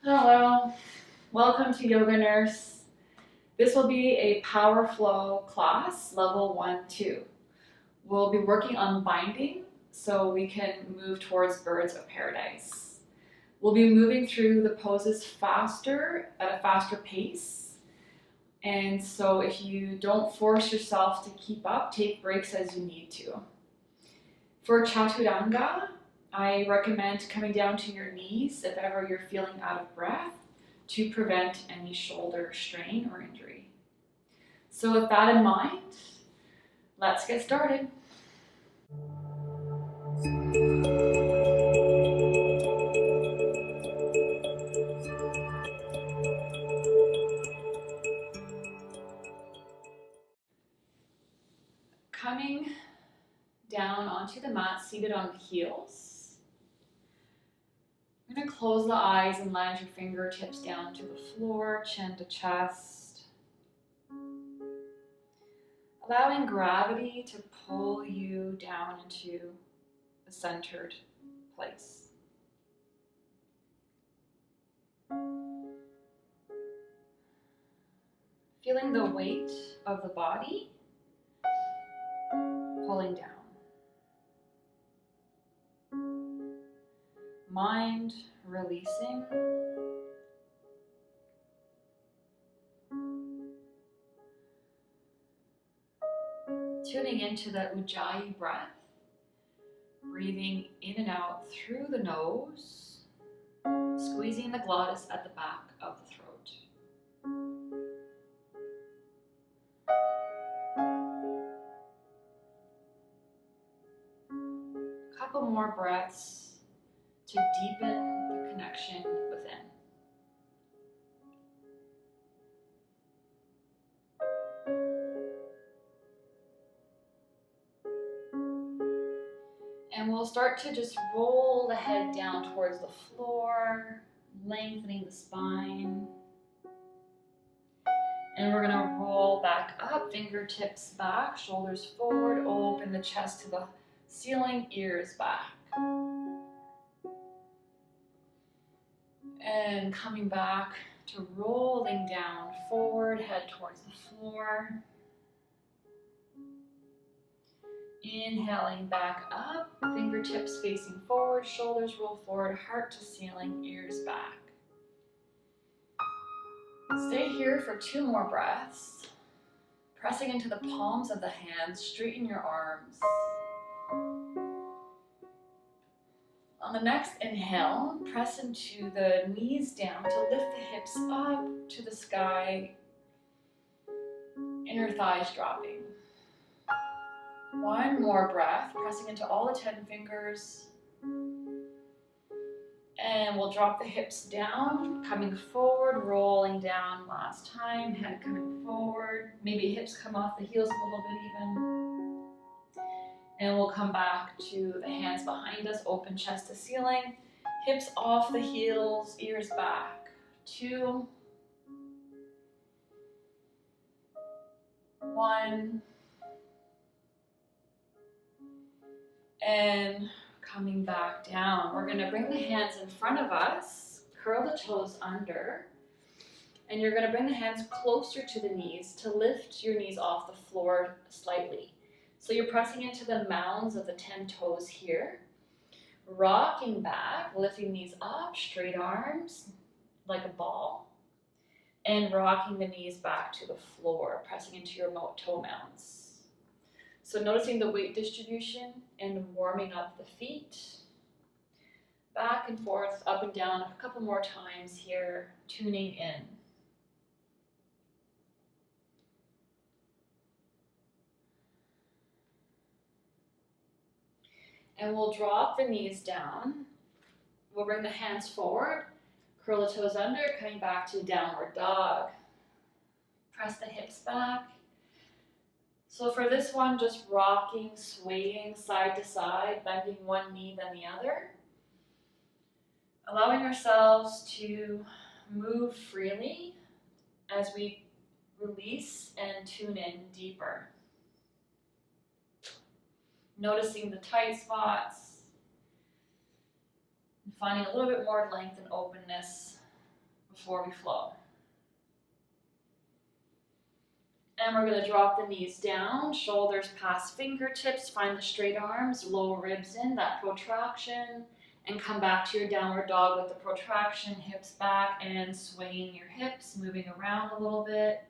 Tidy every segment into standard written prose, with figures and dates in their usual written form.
Hello, welcome to Yoga Nurse. This will be a Power Flow class, level 1-2. We'll be working on binding so we can move towards birds of paradise. We'll be moving through the poses faster, at a faster pace. And so if you don't force yourself to keep up, take breaks as you need to. For Chaturanga, I recommend coming down to your knees if ever you're feeling out of breath to prevent any shoulder strain or injury. So with that in mind, let's get started. Coming down onto the mat, seated on the heels. I'm going to close the eyes and land your fingertips down to the floor, chin to chest. Allowing gravity to pull you down into a centered place. Feeling the weight of the body pulling down. Mind releasing. Tuning into the Ujjayi breath. Breathing in and out through the nose. Squeezing the glottis at the back of the throat. Couple more breaths to deepen the connection within. And we'll start to just roll the head down towards the floor, lengthening the spine. And we're gonna roll back up, fingertips back, shoulders forward, open the chest to the ceiling, ears back. And coming back to rolling down forward, head towards the floor. Inhaling back up, fingertips facing forward, shoulders roll forward, heart to ceiling, ears back. Stay here for 2 more breaths. Pressing into the palms of the hands, straighten your arms. On the next inhale, press into the knees down to lift the hips up to the sky, inner thighs dropping. 1 more breath, pressing into all the 10 fingers. And we'll drop the hips down, coming forward, rolling down last time, head coming forward. Maybe hips come off the heels a little bit even. And we'll come back to the hands behind us, open chest to ceiling, hips off the heels, ears back. 2, 1. And coming back down. We're gonna bring the hands in front of us, curl the toes under, and you're gonna bring the hands closer to the knees to lift your knees off the floor slightly. So you're pressing into the mounds of the 10 toes here, rocking back, lifting knees up, straight arms, like a ball, and rocking the knees back to the floor, pressing into your toe mounds. So noticing the weight distribution and warming up the feet. Back and forth, up and down a couple more times here, tuning in. And we'll drop the knees down. We'll bring the hands forward, curl the toes under, coming back to downward dog. Press the hips back. So for this one, just rocking, swaying side to side, bending one knee then the other. Allowing ourselves to move freely as we release and tune in deeper. Noticing the tight spots, and finding a little bit more length and openness before we flow. And we're going to drop the knees down, shoulders past fingertips, find the straight arms, lower ribs in, that protraction, and come back to your downward dog with the protraction, hips back and swaying your hips, moving around a little bit.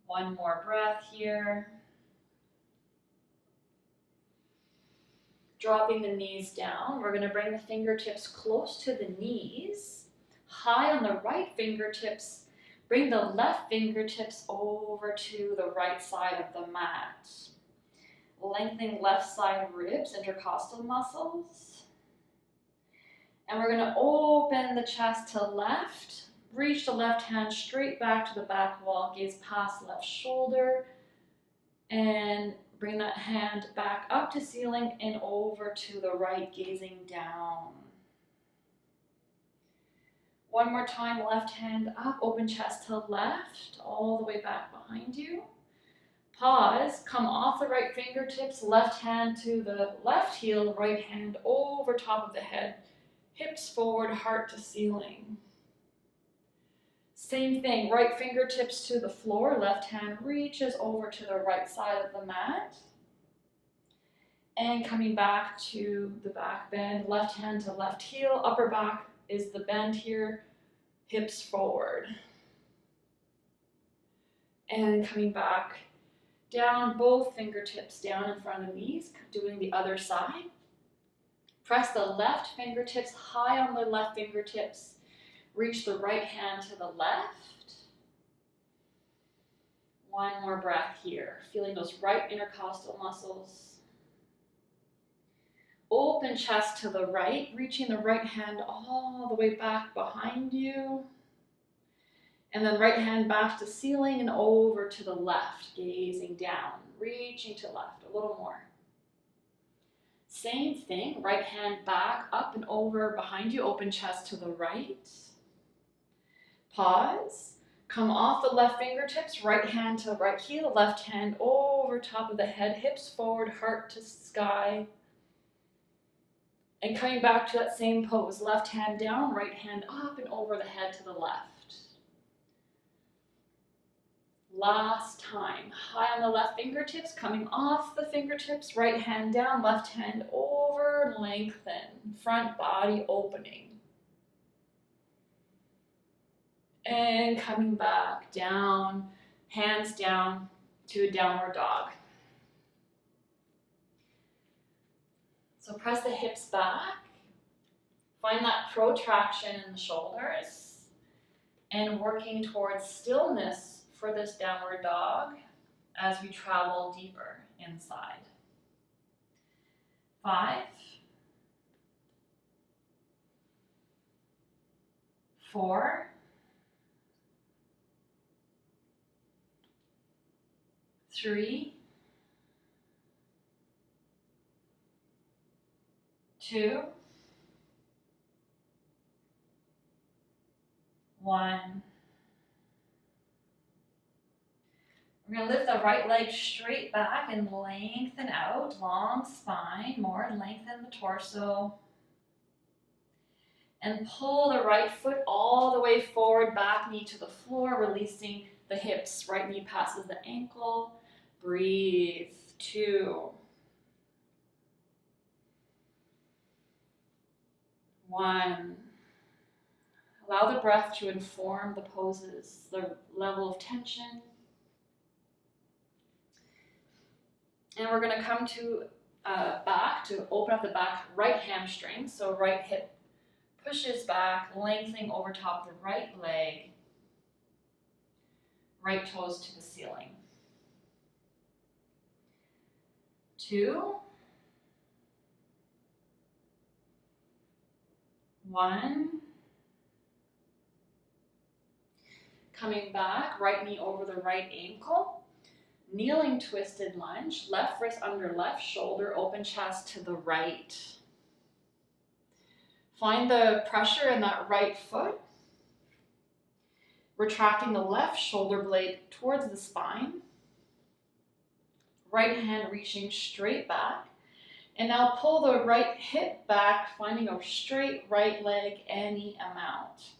One more breath here. Dropping the knees down, we're going to bring the fingertips close to the knees, high on the right fingertips. Bring the left fingertips over to the right side of the mat. Lengthening left side ribs, intercostal muscles. And we're going to open the chest to left. Reach the left hand straight back to the back wall, gaze past left shoulder. And bring that hand back up to ceiling and over to the right, gazing down. One more time, left hand up, open chest to left, all the way back behind you. Pause, come off the right fingertips, left hand to the left heel, right hand over top of the head, hips forward, heart to ceiling. Same thing, right fingertips to the floor, left hand reaches over to the right side of the mat. And coming back to the back bend, left hand to left heel, upper back is the bend here, hips forward. And coming back down, both fingertips down in front of the knees, doing the other side. Press the left fingertips high on the left fingertips. Reach the right hand to the left. One more breath here, feeling those right intercostal muscles. Open chest to the right, reaching the right hand all the way back behind you. And then right hand back to ceiling and over to the left, gazing down, reaching to left, a little more. Same thing, right hand back, up and over behind you, open chest to the right. Pause, come off the left fingertips, right hand to right heel, left hand over top of the head, hips forward, heart to sky. And coming back to that same pose, left hand down, right hand up and over the head to the left. Last time, high on the left fingertips, coming off the fingertips, right hand down, left hand over, lengthen, front body opening. And coming back down, hands down to a downward dog. So press the hips back, find that protraction in the shoulders, and working towards stillness for this downward dog as we travel deeper inside. 5, 4, 3, 2, 1. We're going to lift the right leg straight back and lengthen out, long spine, more lengthen the torso. And pull the right foot all the way forward, back knee to the floor, releasing the hips. Right knee passes the ankle. Breathe. 2, 1. Allow the breath to inform the poses, the level of tension. And we're going to come to back to open up the back right hamstring. So right hip pushes back, lengthening over top of the right leg. Right toes to the ceiling. 2, 1. Coming back, right knee over the right ankle. Kneeling twisted lunge, left wrist under left shoulder, open chest to the right. Find the pressure in that right foot. Retracting the left shoulder blade towards the spine. Right hand reaching straight back. And now pull the right hip back, finding a straight right leg any amount.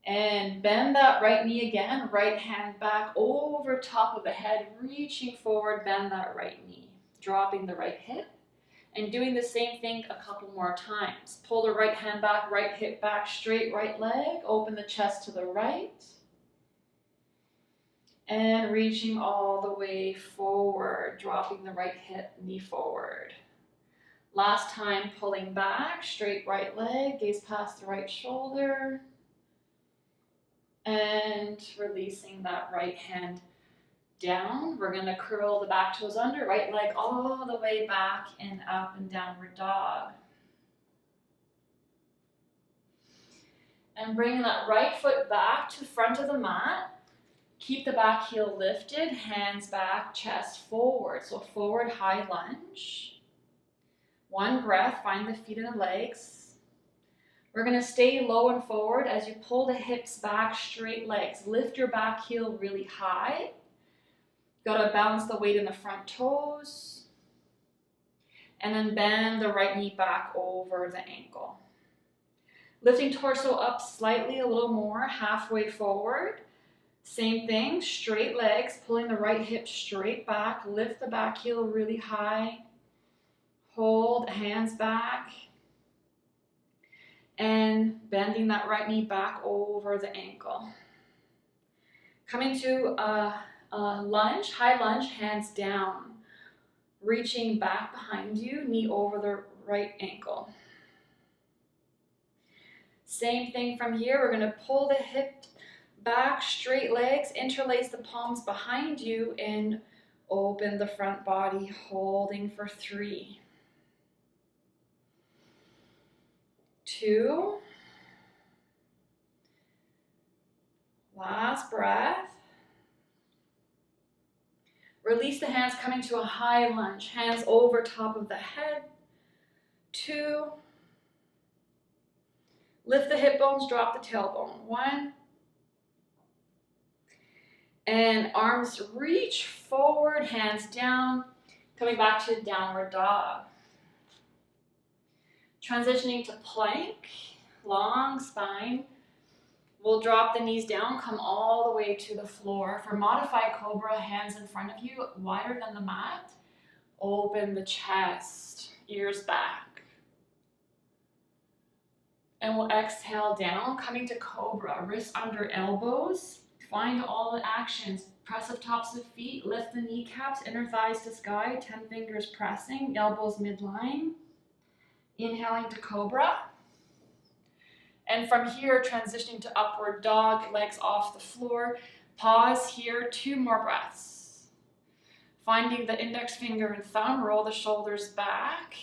And bend that right knee again, right hand back over top of the head, reaching forward, bend that right knee, dropping the right hip, and doing the same thing a couple more times. Pull the right hand back, right hip back, straight right leg, open the chest to the right, and reaching all the way forward, dropping the right hip, knee forward. Last time, pulling back, straight right leg, gaze past the right shoulder, and releasing that right hand down. We're gonna curl the back toes under, right leg all the way back and up and downward dog. And bring that right foot back to front of the mat. Keep the back heel lifted, hands back, chest forward. So forward high lunge. One breath, find the feet and the legs. We're gonna stay low and forward as you pull the hips back, straight legs. Lift your back heel really high. Gotta balance the weight in the front toes. And then bend the right knee back over the ankle. Lifting torso up slightly, a little more, halfway forward. Same thing, straight legs, pulling the right hip straight back. Lift the back heel really high. Hold, hands back. And bending that right knee back over the ankle. Coming to a lunge, high lunge, hands down. Reaching back behind you, knee over the right ankle. Same thing from here, we're gonna pull the hip back, straight legs, interlace the palms behind you, and open the front body, holding for 3. 2. Last breath. Release the hands, coming to a high lunge. Hands over top of the head. 2. Lift the hip bones, drop the tailbone. 1. And arms reach forward, hands down. Coming back to downward dog. Transitioning to plank, long spine. We'll drop the knees down, come all the way to the floor. For modified cobra, hands in front of you, wider than the mat. Open the chest, ears back. And we'll exhale down, coming to cobra, wrists under elbows. Find all the actions. Press of tops of feet, lift the kneecaps, inner thighs to sky, 10 fingers pressing, elbows midline. Inhaling to cobra. And from here, transitioning to upward dog, legs off the floor. Pause here, 2 more breaths. Finding the index finger and thumb, roll the shoulders back.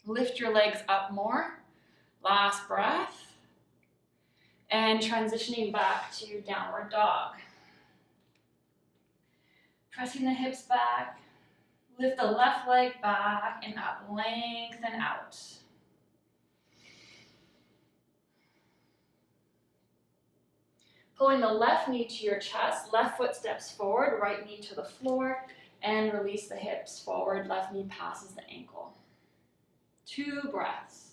Lift your legs up more. Last breath. And transitioning back to downward dog. Pressing the hips back. Lift the left leg back and up, lengthen out. Pulling the left knee to your chest, left foot steps forward, right knee to the floor, and release the hips forward, left knee passes the ankle. 2 breaths.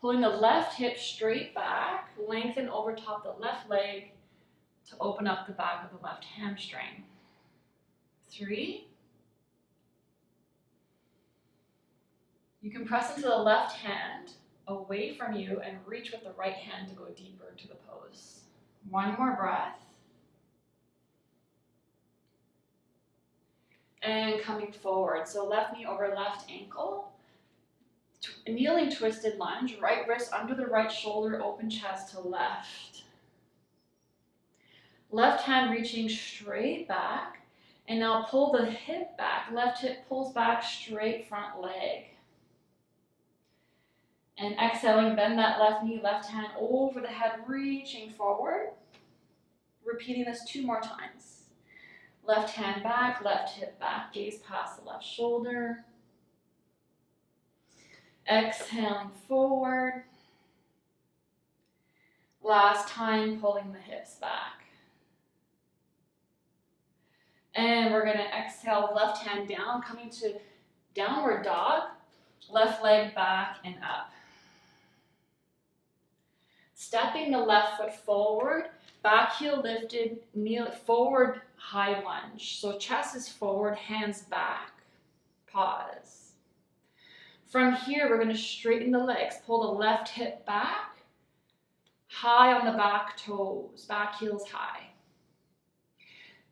Pulling the left hip straight back, lengthen over top the left leg to open up the back of the left hamstring. 3. You can press into the left hand away from you and reach with the right hand to go deeper into the pose. 1 more breath. And coming forward, so left knee over left ankle. Kneeling twisted lunge, right wrist under the right shoulder, open chest to left. Left hand reaching straight back, and now pull the hip back. Left hip pulls back, straight front leg. And exhaling, bend that left knee, left hand over the head, reaching forward. Repeating this 2 more times. Left hand back, left hip back, gaze past the left shoulder. Exhaling forward. Last time, pulling the hips back. And we're gonna exhale, left hand down, coming to downward dog, left leg back and up. Stepping the left foot forward, back heel lifted, kneel forward, high lunge. So chest is forward, hands back. Pause. From here, we're gonna straighten the legs. Pull the left hip back, high on the back toes, back heels high.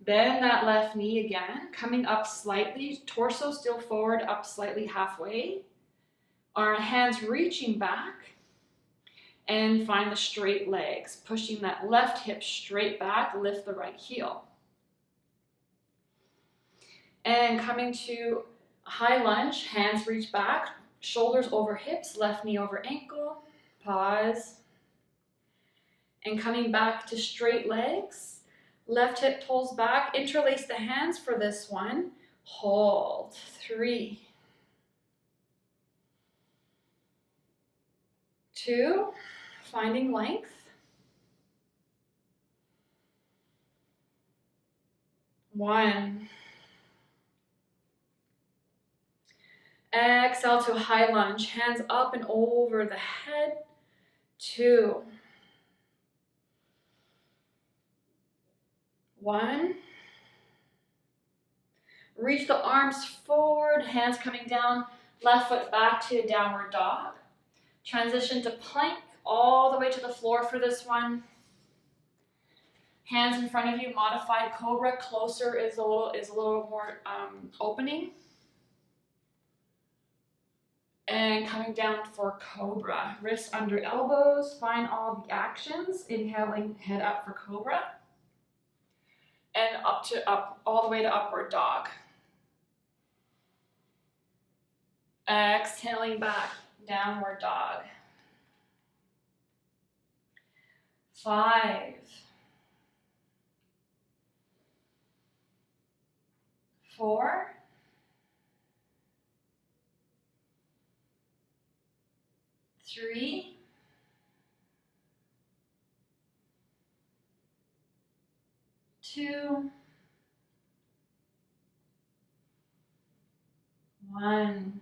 Bend that left knee again, coming up slightly, torso still forward, up slightly halfway. Our hands reaching back, and find the straight legs, pushing that left hip straight back, lift the right heel. And coming to a high lunge, hands reach back, shoulders over hips, left knee over ankle, pause. And coming back to straight legs, left hip pulls back, interlace the hands for this one, hold, 3, 2, finding length, 1. Exhale to high lunge, hands up and over the head, 2, 1. Reach the arms forward, hands coming down, left foot back to a downward dog. Transition to plank all the way to the floor for this one. Hands in front of you, modified cobra. Closer is a little more opening. And coming down for cobra. Wrists under elbows. Find all the actions. Inhaling, head up for cobra. And up all the way to upward dog. Exhaling back, downward dog. 5, 4, 3, 2, 1.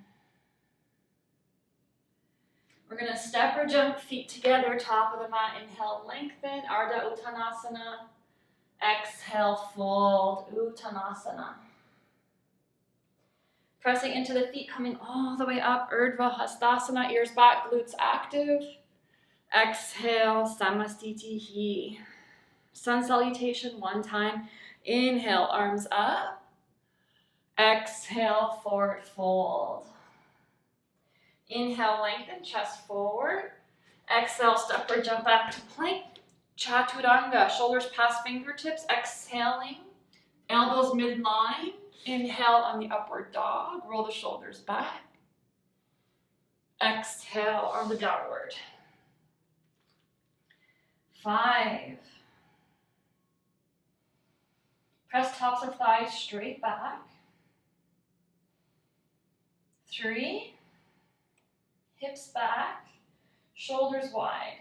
We're going to step or jump feet together, top of the mat. Inhale, lengthen, Ardha Uttanasana. Exhale, fold, Uttanasana. Pressing into the feet, coming all the way up, Urdhva Hastasana, ears back, glutes active. Exhale, Samastitihi. Sun salutation one time. Inhale, arms up. Exhale, forward fold. Inhale, lengthen, chest forward. Exhale, step or jump back to plank. Chaturanga, shoulders past fingertips. Exhaling, elbows midline. Inhale on the upward dog. Roll the shoulders back. Exhale on the downward. 5. Press tops of thighs straight back. 3. Hips back, shoulders wide.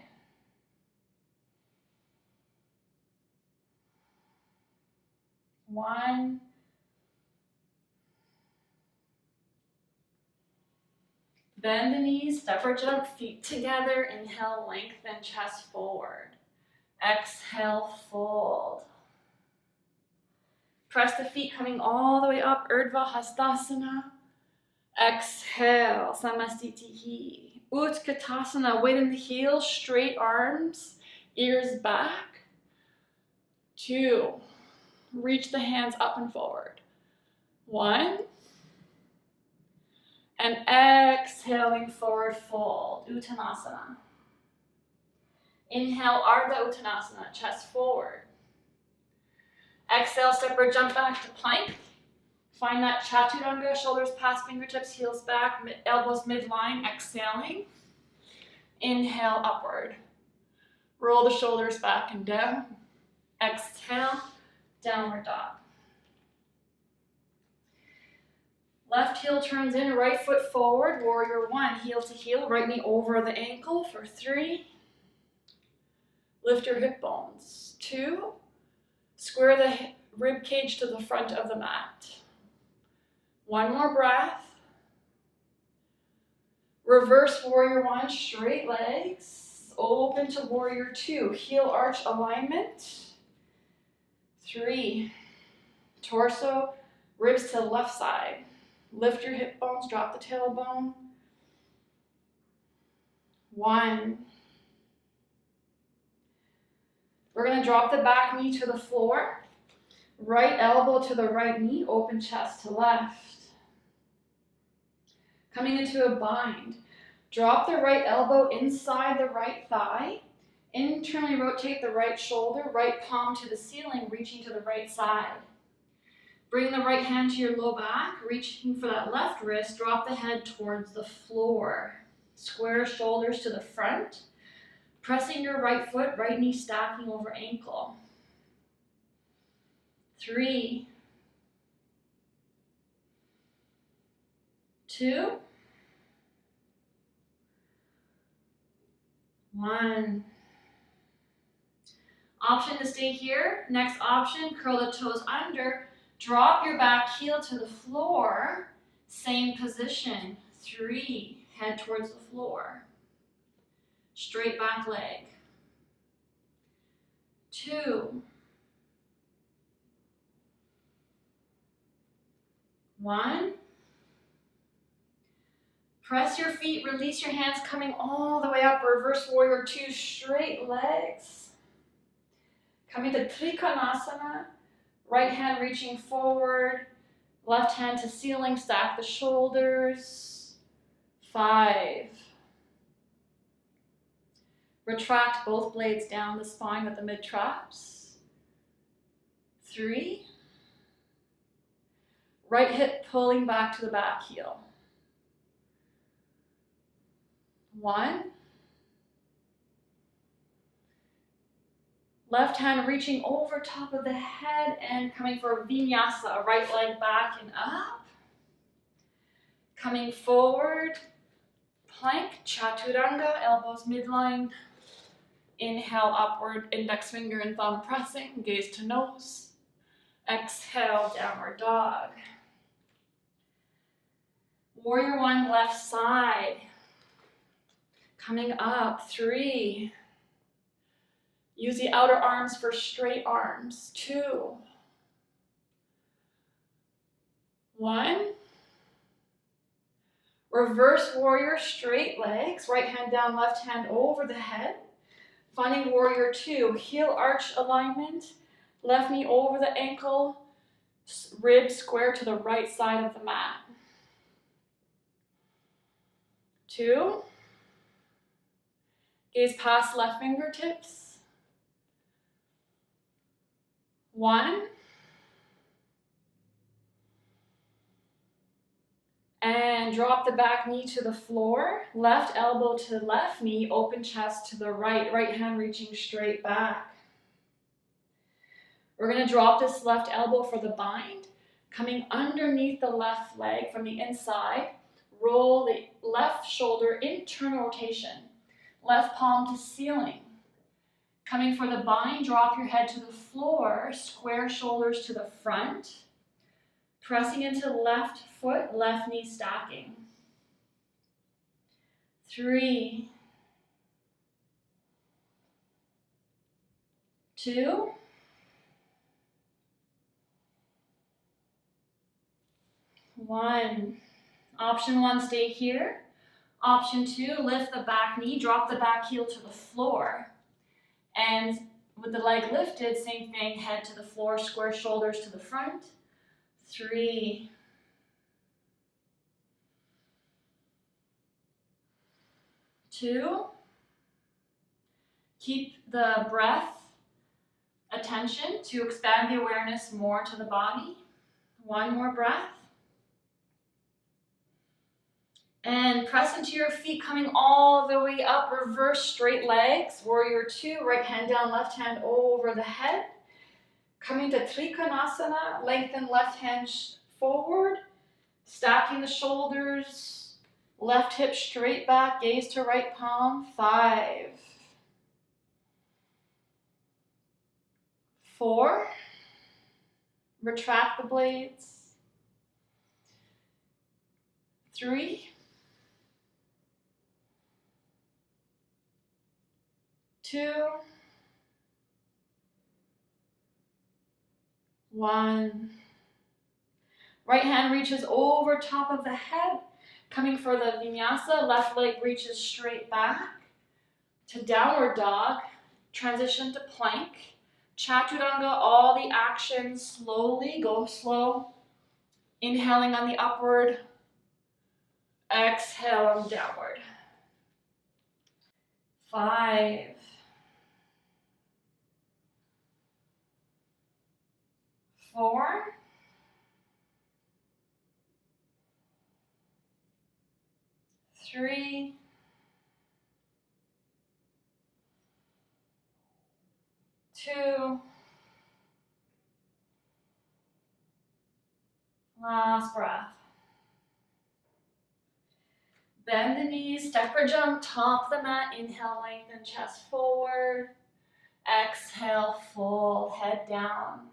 1. Bend the knees, step or jump, feet together. Inhale, lengthen, chest forward. Exhale, fold. Press the feet coming all the way up, Urdhva Hastasana. Exhale, Samastitihi. Utkatasana, weight in the heels, straight arms, ears back. 2. Reach the hands up and forward. 1. And exhaling, forward fold, Uttanasana. Inhale, Ardha Uttanasana, chest forward. Exhale, step or jump back to plank. Find that Chaturanga, shoulders past fingertips, heels back, elbows midline, exhaling. Inhale, upward. Roll the shoulders back and down. Exhale, downward dog. Left heel turns in, right foot forward, warrior 1, heel to heel, right knee over the ankle for 3. Lift your hip bones. 2. Square the rib cage to the front of the mat. One more breath. Reverse warrior one, straight legs. Open to warrior two, heel arch alignment. 3, torso, ribs to the left side. Lift your hip bones, drop the tailbone. 1. We're going to drop the back knee to the floor. Right elbow to the right knee, open chest to left. Coming into a bind. Drop the right elbow inside the right thigh. Internally rotate the right shoulder, right palm to the ceiling, reaching to the right side. Bring the right hand to your low back, reaching for that left wrist. Drop the head towards the floor. Square shoulders to the front. Pressing your right foot, right knee stacking over ankle. 3, 2, 1. Option to stay here. Next option, curl the toes under. Drop your back heel to the floor. Same position. 3, head towards the floor. Straight back leg. 2, 1. Press your feet, release your hands, coming all the way up. Reverse warrior two, straight legs. Coming to Trikonasana. Right hand reaching forward. Left hand to ceiling, stack the shoulders. 5. Retract both blades down the spine with the mid-traps. 3. Right hip pulling back to the back heel. 1. Left hand reaching over top of the head and coming for vinyasa, right leg back and up. Coming forward, plank, chaturanga, elbows midline. Inhale, upward, index finger and thumb pressing, gaze to nose. Exhale, downward dog. Warrior one, left side. Coming up, 3. Use the outer arms for straight arms. 2. 1. Reverse warrior, straight legs. Right hand down, left hand over the head. Finding warrior 2, heel arch alignment. Left knee over the ankle. Ribs square to the right side of the mat. 2. Gaze past left fingertips. 1. And drop the back knee to the floor. Left elbow to left knee, open chest to the right. Right hand reaching straight back. We're going to drop this left elbow for the bind. Coming underneath the left leg from the inside. Roll the left shoulder, internal rotation. Left palm to ceiling. Coming for the bind, drop your head to the floor, square shoulders to the front. Pressing into left foot, left knee stacking. 3, 2, 1. Option 1, stay here. Option 2, lift the back knee, drop the back heel to the floor. And with the leg lifted, same thing, head to the floor, square shoulders to the front. 3, 2. Keep the breath, attention to expand the awareness more to the body. 1 more breath. And press into your feet, coming all the way up, reverse straight legs. Warrior 2, right hand down, left hand over the head. Coming to Trikonasana, lengthen left hand forward, stacking the shoulders, left hip straight back, gaze to right palm. 5, 4, Retract the blades. 3, 2, 1. Right hand reaches over top of the head, coming for the vinyasa. Left leg reaches straight back to downward dog. Transition to plank. Chaturanga, all the actions slowly, go slow. Inhaling on the upward, exhale on downward. 5, 4, 3, 2, last breath. Bend the knees, step or jump, top of the mat. Inhale, lengthen chest forward. Exhale, fold, head down.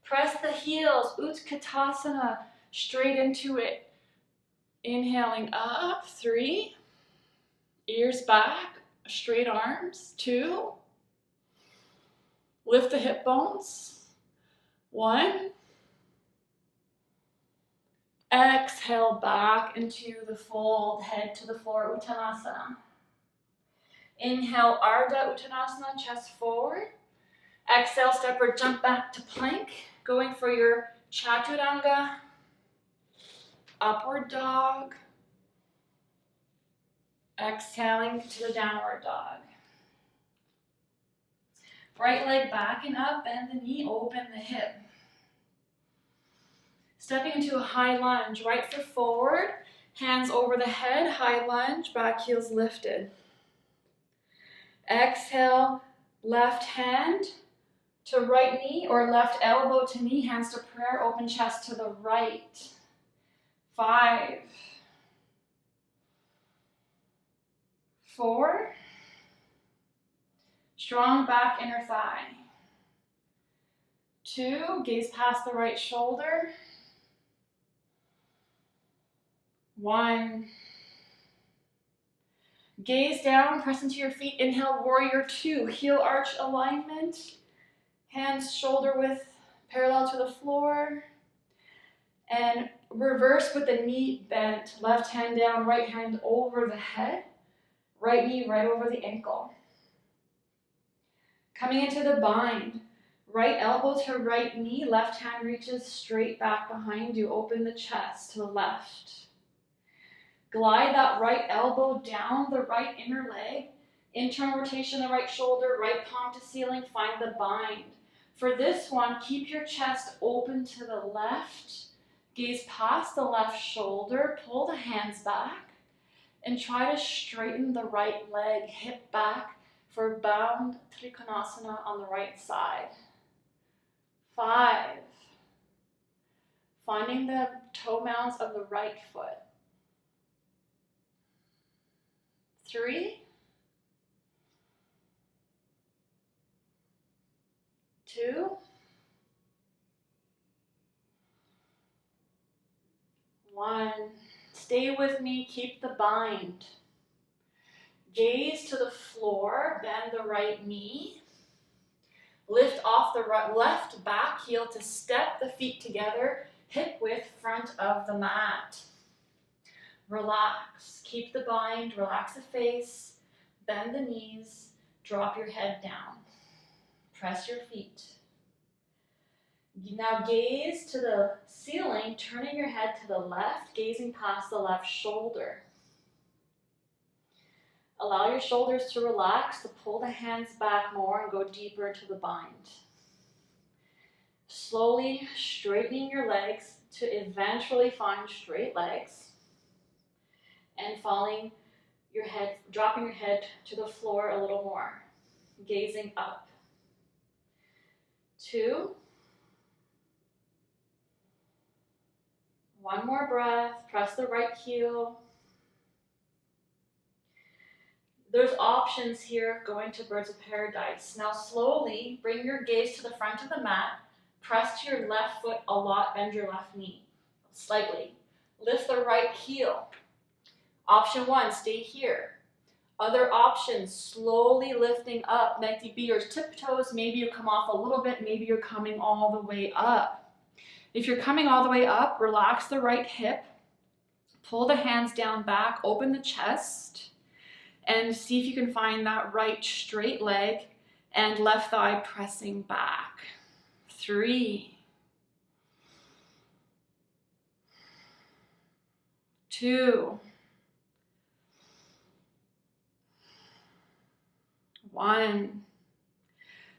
Press the heels, Utkatasana, straight into it. Inhaling up, 3, ears back, straight arms, 2, lift the hip bones, 1, exhale back into the fold, head to the floor, Uttanasana. Inhale, Ardha Uttanasana, chest forward. Exhale, step or jump back to plank, going for your Chaturanga, upward dog. Exhaling to the downward dog. Right leg back and up, bend the knee, open the hip. Stepping into a high lunge, right foot forward, hands over the head, high lunge, back heels lifted. Exhale, left hand to right knee or left elbow to knee, hands to prayer, open chest to the right. 5, 4, strong back, inner thigh. 2, gaze past the right shoulder. 1, gaze down, press into your feet. Inhale, warrior 2, heel arch alignment. Hands shoulder width parallel to the floor. And reverse with the knee bent. Left hand down, right hand over the head. Right knee right over the ankle. Coming into the bind. Right elbow to right knee. Left hand reaches straight back behind you. Open the chest to the left. Glide that right elbow down the right inner leg. Internal rotation the right shoulder. Right palm to ceiling. Find the bind. For this one, keep your chest open to the left. Gaze past the left shoulder. Pull the hands back. And try to straighten the right leg, hip back for bound Trikonasana on the right side. 5, finding the toe mounds of the right foot. 3, 2, 1. Stay with me, keep the bind. Gaze to the floor, bend the right knee. Lift off the left back heel to step the feet together, hip width front of the mat. Relax, keep the bind, relax the face, bend the knees, drop your head down. Press your feet. Now gaze to the ceiling, turning your head to the left, gazing past the left shoulder. Allow your shoulders to relax, to pull the hands back more and go deeper into the bind. Slowly straightening your legs to eventually find straight legs and falling your head, dropping your head to the floor a little more, gazing up. 2, 1 more breath, press the right heel. There's options here going to birds of paradise. Now slowly bring your gaze to the front of the mat, Press to your left foot a lot, bend your left knee slightly. Lift the right heel. Option 1, stay here. Other options, slowly lifting up, might be your tiptoes, maybe you come off a little bit, maybe you're coming all the way up. If you're coming all the way up, relax the right hip, pull the hands down back, open the chest, and see if you can find that right straight leg and left thigh pressing back. 3, 2, 1.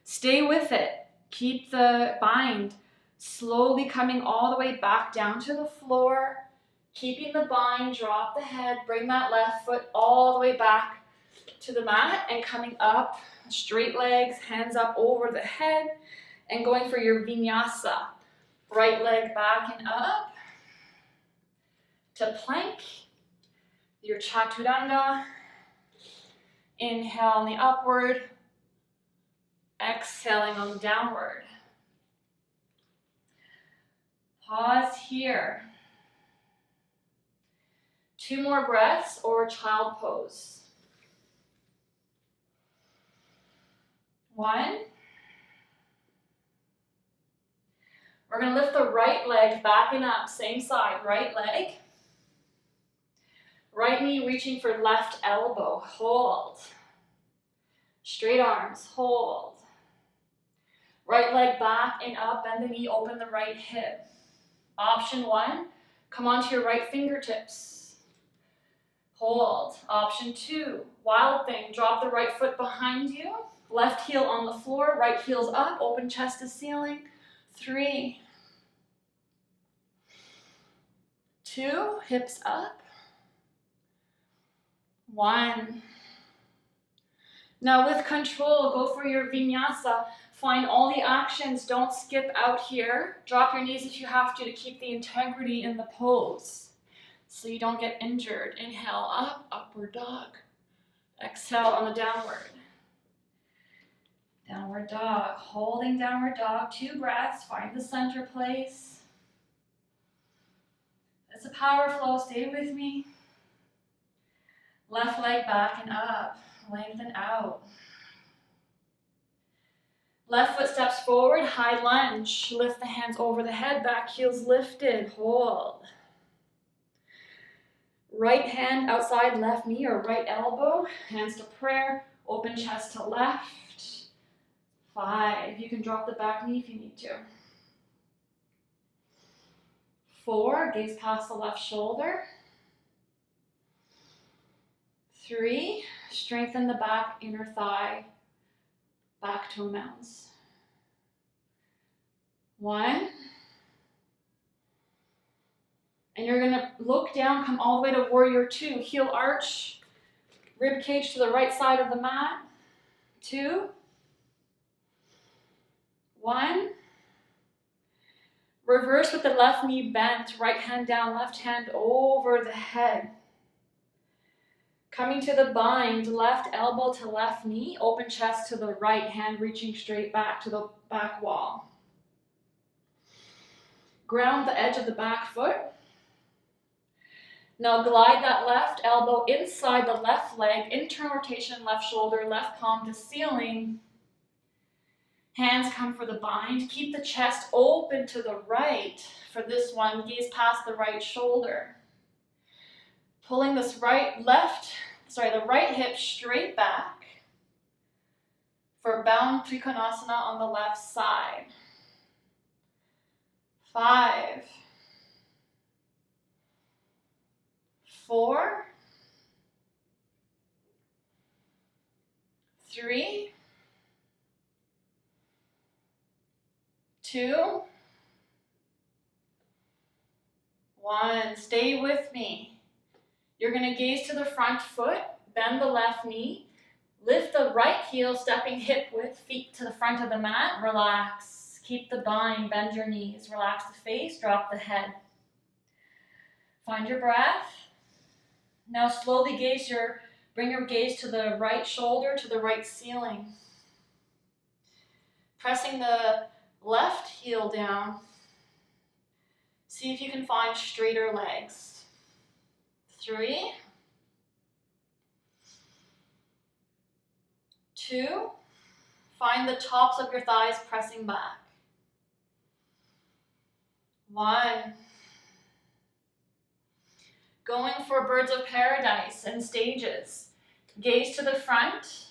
Stay with it. Keep the bind slowly coming all the way back down to the floor. Keeping the bind, drop the head, bring that left foot all the way back to the mat and coming up, straight legs, hands up over the head and going for your vinyasa. Right leg back and up to plank, your chaturanga. Inhale on the upward, exhaling on the downward. Pause here. 2 more breaths or child pose. 1. We're going to lift the right leg back and up, same side, right leg. Right knee reaching for left elbow, hold. Straight arms, hold. Right leg back and up, bend the knee, open the right hip. Option 1, come onto your right fingertips. Hold. Option 2, wild thing, drop the right foot behind you. Left heel on the floor, right heel's up, open chest to ceiling. 3, 2, hips up. 1. Now with control, go for your vinyasa. Find all the actions, don't skip out here. Drop your knees if you have to keep the integrity in the pose so you don't get injured. Inhale up, upward dog. Exhale on the downward. Downward dog, holding downward dog, 2 breaths, find the center place. It's a power flow, stay with me. Left leg back and up, lengthen out. Left foot steps forward, high lunge. Lift the hands over the head, back heels lifted, hold. Right hand outside left knee or right elbow, hands to prayer, open chest to left. 5, you can drop the back knee if you need to. 4, gaze past the left shoulder. 3, strengthen the back inner thigh, back toe mounds. 1, and you're gonna look down, come all the way to warrior 2, heel arch, rib cage to the right side of the mat. 2, 1, reverse with the left knee bent, right hand down, left hand over the head. Coming to the bind, left elbow to left knee, open chest to the right, hand reaching straight back to the back wall. Ground the edge of the back foot. Now glide that left elbow inside the left leg, internal rotation, left shoulder, left palm to ceiling. Hands come for the bind. Keep the chest open to the right for this one. Gaze past the right shoulder. Pulling this the right hip straight back for bound Trikonasana on the left side. 5, 4, 3, 2, 1. Stay with me. You're going to gaze to the front foot, bend the left knee, lift the right heel, stepping hip width, feet to the front of the mat, relax. Keep the bind, bend your knees, relax the face, drop the head. Find your breath. Now slowly bring your gaze to the right shoulder, to the right ceiling. Pressing the Left heel down. See if you can find straighter legs. 3, 2, find the tops of your thighs pressing back. 1. Going for birds of paradise and stages. Gaze to the front.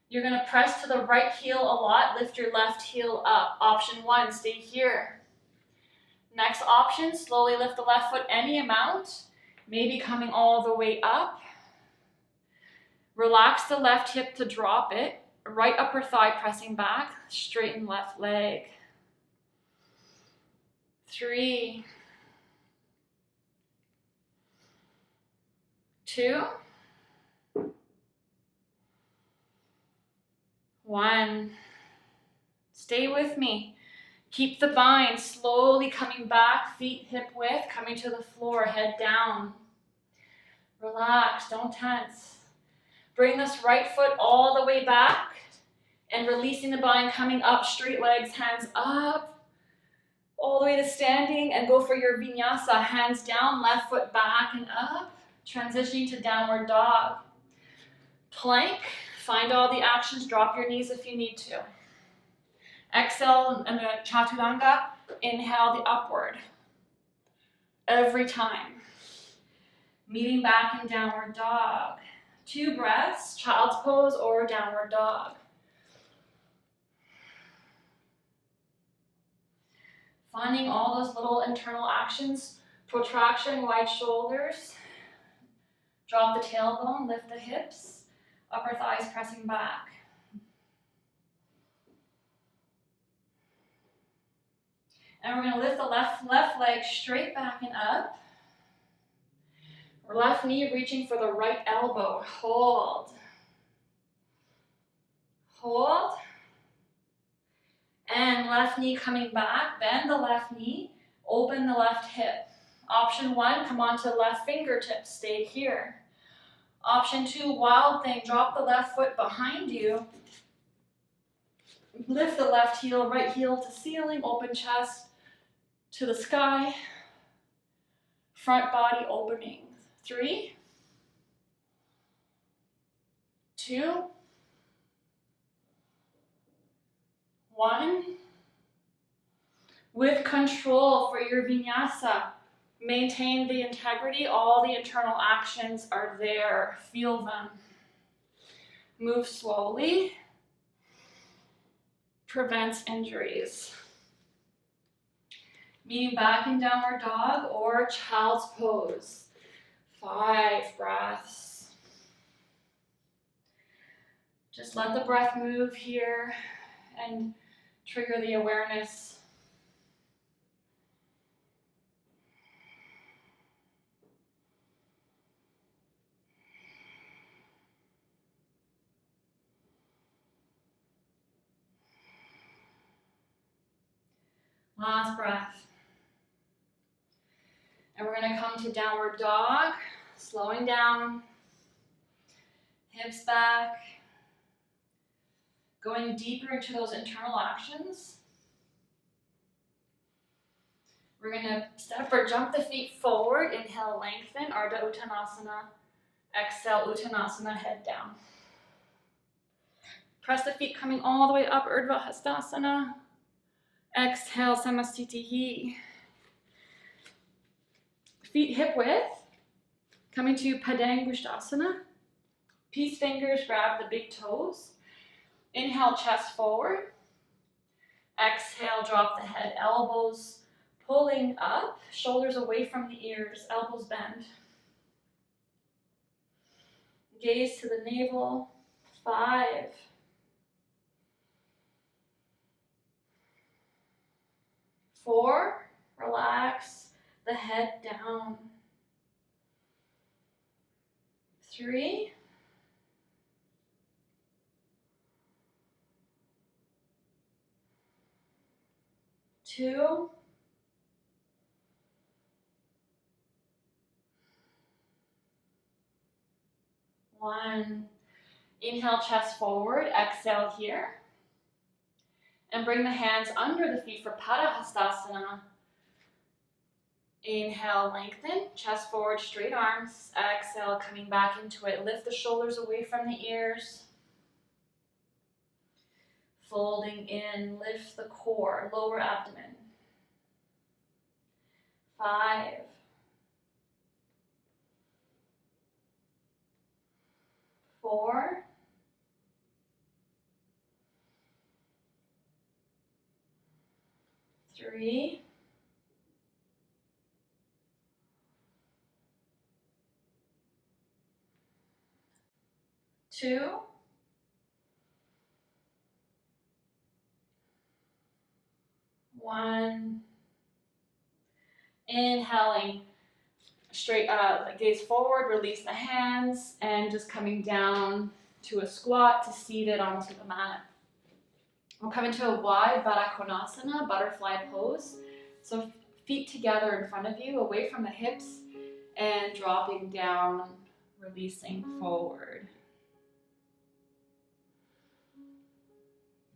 You're going to press to the right heel a lot. Lift your left heel up. Option 1, stay here. Next option, slowly lift the left foot any amount, maybe coming all the way up. Relax the left hip to drop it. Right upper thigh pressing back. Straighten left leg. 3, 2, 1. Stay with me. Keep the bind slowly coming back, feet hip width, coming to the floor, head down. Relax, don't tense. Bring this right foot all the way back and releasing the bind, coming up, straight legs, hands up, all the way to standing, and go for your vinyasa, hands down, left foot back and up, transitioning to downward dog. Plank, find all the actions, drop your knees if you need to. Exhale in the chaturanga, inhale the upward. Every time. Meeting back in downward dog. 2 breaths, child's pose or downward dog. Finding all those little internal actions, protraction, wide shoulders. Drop the tailbone, lift the hips, upper thighs pressing back. And we're going to lift the left leg straight back and up. Left knee reaching for the right elbow. Hold. Hold. And left knee coming back. Bend the left knee. Open the left hip. Option 1, come onto left fingertips. Stay here. Option 2, wild thing. Drop the left foot behind you. Lift the left heel, right heel to ceiling. Open chest to the sky. Front body opening. 3, 2, 1. With control for your vinyasa, maintain the integrity. All the internal actions are there. Feel them. Move slowly. Prevents injuries. Meeting back in downward dog or child's pose. 5 breaths. Just let the breath move here and trigger the awareness. Last breath. And we're going to come to downward dog, slowing down, hips back, going deeper into those internal actions. We're going to step or jump the feet forward. Inhale, lengthen, Ardha Uttanasana. Exhale, Uttanasana, head down. Press the feet coming all the way up, Urdhva Hastasana. Exhale, Samasthiti. Feet hip width, coming to Padangusthasana. Peace fingers grab the big toes. Inhale, chest forward. Exhale, drop the head, elbows pulling up, shoulders away from the ears, elbows bend. Gaze to the navel. 5, 4, relax the head down. 3, 2, 1. Inhale, chest forward. Exhale here. And bring the hands under the feet for Padahastasana. Inhale, lengthen, chest forward, straight arms. Exhale, coming back into it. Lift the shoulders away from the ears. Folding in, lift the core, lower abdomen. 5. 4. 3. 2. 1. Inhaling, straight gaze forward, release the hands, and just coming down to a squat to seated onto the mat. We'll come into a wide Baddha Konasana, butterfly pose. So feet together in front of you, away from the hips, and dropping down, releasing forward.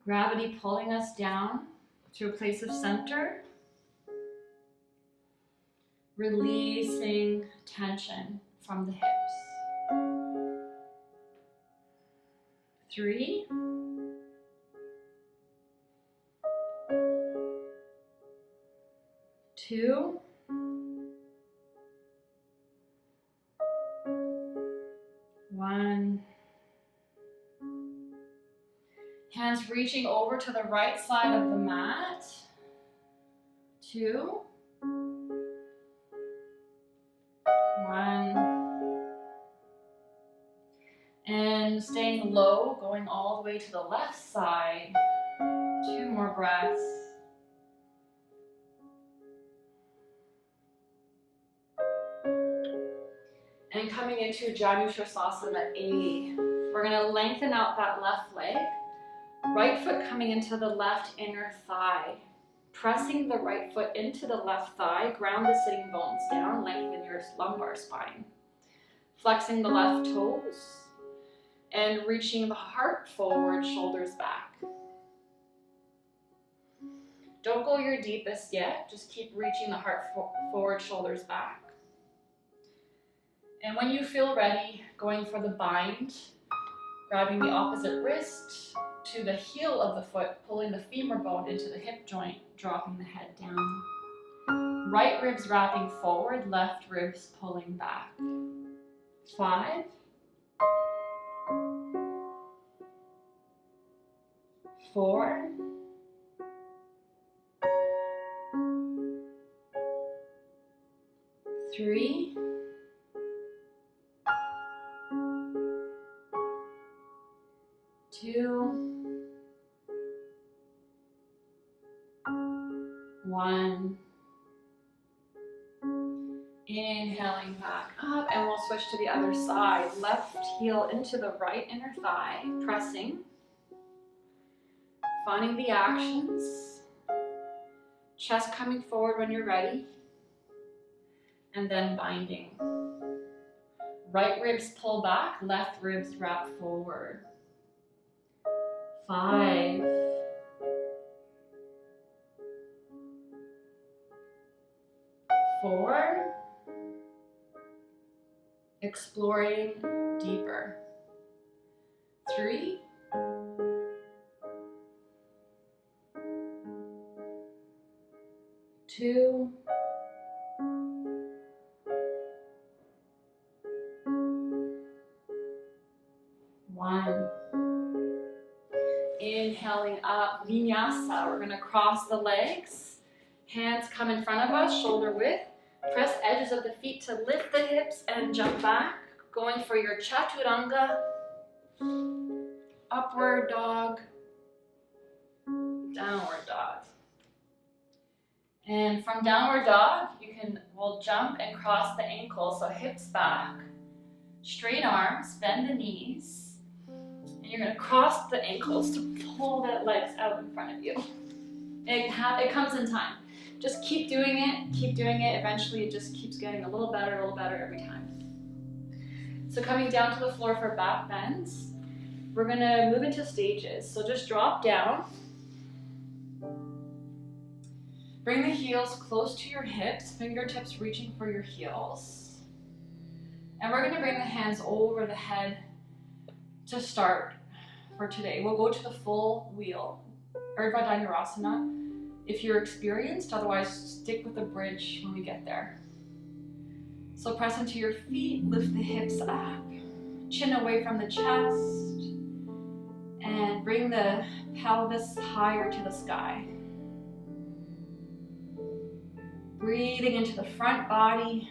Gravity pulling us down to a place of center. Releasing tension from the hips. 3. 2. 1. Hands reaching over to the right side of the mat. 2. 1. And staying low, going all the way to the left side. 2 more breaths. And coming into Janushirasana A. We're going to lengthen out that left leg. Right foot coming into the left inner thigh. Pressing the right foot into the left thigh, ground the sitting bones down, lengthen your lumbar spine. Flexing the left toes and reaching the heart forward, shoulders back. Don't go your deepest yet, just keep reaching the heart forward, shoulders back. And when you feel ready, going for the bind, grabbing the opposite wrist to the heel of the foot, pulling the femur bone into the hip joint, dropping the head down. Right ribs wrapping forward, left ribs pulling back. 5. 4. 3. 2. 1. Inhaling back up, and we'll switch to the other side. Left heel into the right inner thigh, pressing. Finding the actions. Chest coming forward when you're ready. And then binding. Right ribs pull back, left ribs wrap forward. 5. 4. Exploring deeper. 3. 2. 1. Inhaling up, vinyasa. We're going to cross the legs. Hands come in front of us, shoulder width. Press edges of the feet to lift the hips and jump back. Going for your chaturanga. Upward dog. Downward dog. And from downward dog, we'll jump and cross the ankles, so hips back. Straight arms, bend the knees. And you're going to cross the ankles to pull that legs out in front of you. It comes in time. Just keep doing it, Eventually it just keeps getting a little better every time. So coming down to the floor for back bends, we're going to move into stages. So just drop down Bring the heels close to your hips, fingertips reaching for your heels. And we're gonna bring the hands over the head to start for today. We'll go to the full wheel, Urdhva Dhanurasana, if you're experienced. Otherwise, stick with the bridge when we get there. So press into your feet, lift the hips up, chin away from the chest, and bring the pelvis higher to the sky. Breathing into the front body.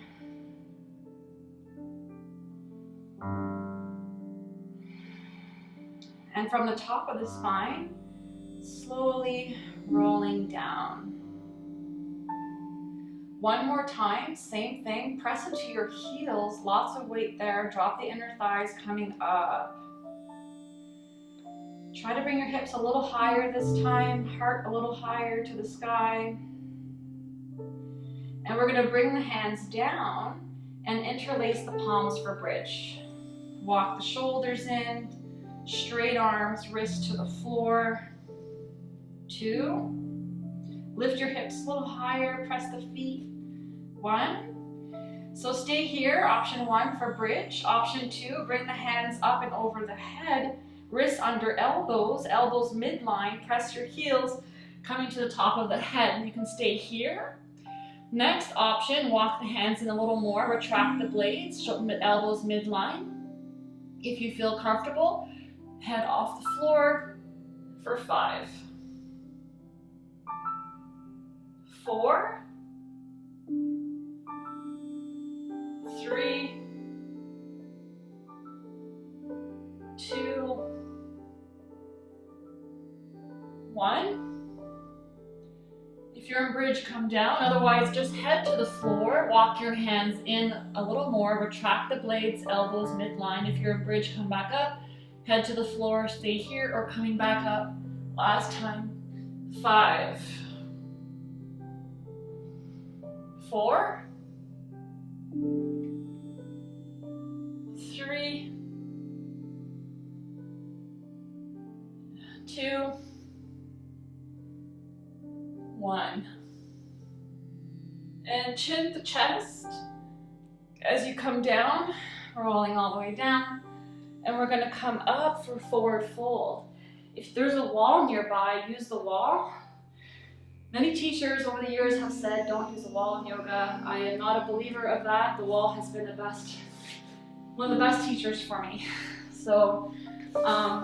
And from the top of the spine, slowly rolling down. One more time, same thing. Press into your heels, lots of weight there. Drop the inner thighs coming up. Try to bring your hips a little higher this time, heart a little higher to the sky. And we're gonna bring the hands down and interlace the palms for bridge. Walk the shoulders in, straight arms, wrists to the floor. 2. Lift your hips a little higher, press the feet. 1. So stay here, option 1 for bridge. Option 2, bring the hands up and over the head, wrists under elbows, elbows midline, press your heels coming to the top of the head. You can stay here. Next option, walk the hands in a little more, retract the blades, elbows midline. If you feel comfortable, head off the floor for 5. 4, 3, 2, 1. If you're in bridge, come down. Otherwise, just head to the floor. Walk your hands in a little more. Retract the blades, elbows midline. If you're in bridge, come back up. Head to the floor, stay here, or coming back up. Last time. 5, 4, 3, 2, 1. And chin to chest as you come down, rolling all the way down. And we're gonna come up for forward fold. If there's a wall nearby, use the wall. Many teachers over the years have said don't use a wall in yoga. I am not a believer of that. The wall has been one of the best teachers for me. So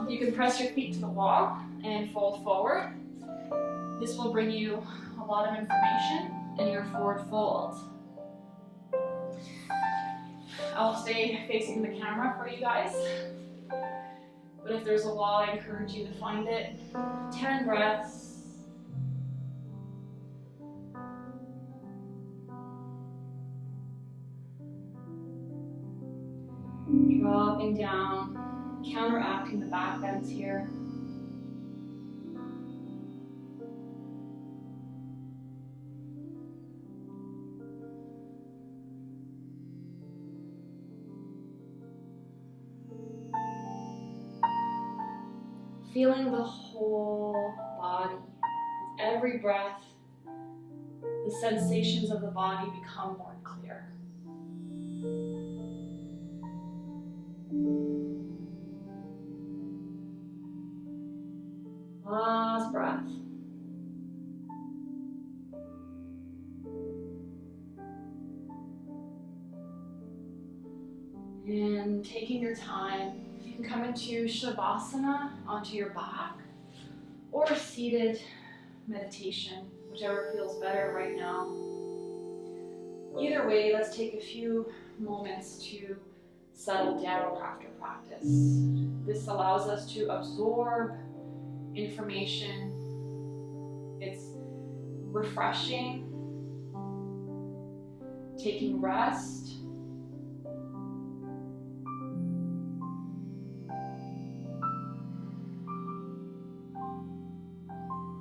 you can press your feet to the wall and fold forward. This will bring you a lot of information in your forward fold. I'll stay facing the camera for you guys. But if there's a wall, I encourage you to find it. 10 breaths. Dropping down, counteracting the back bends here. Feeling the whole body. With every breath, the sensations of the body become more clear. Last breath. And taking your time, you can come into Shavasana onto your back or seated meditation, whichever feels better right now. Either way, let's take a few moments to settle down after practice. This allows us to absorb information. It's refreshing, taking rest.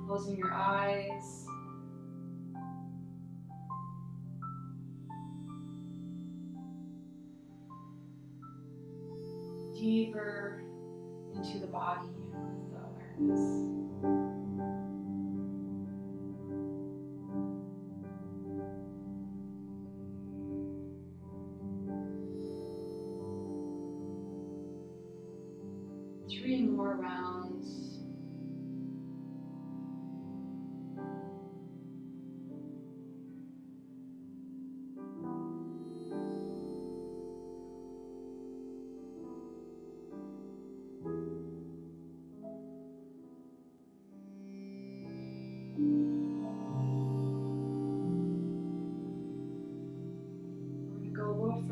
Closing your eyes. Deeper into the body with the awareness.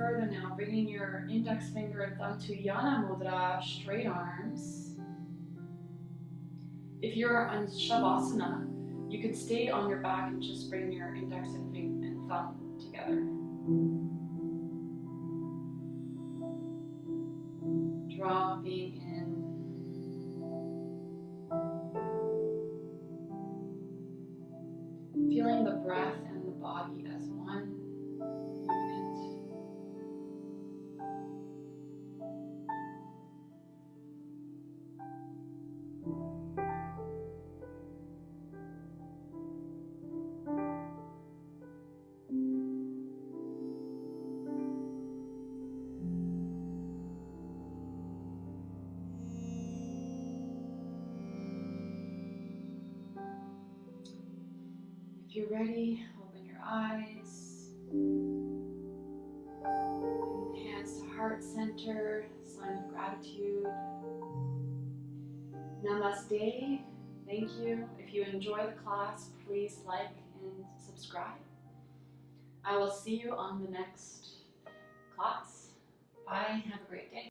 further now, bringing your index finger and thumb to Yana Mudra, straight arms. If you're on Shavasana, you could stay on your back and just bring your index and thumb together. Dropping in. Feeling the breath and the body as one unit. If you're ready, open your eyes. Bring the hands to heart center, sign of gratitude. Namaste. Thank you. If you enjoy the class, please like and subscribe. I will see you on the next class. Bye. Have a great day.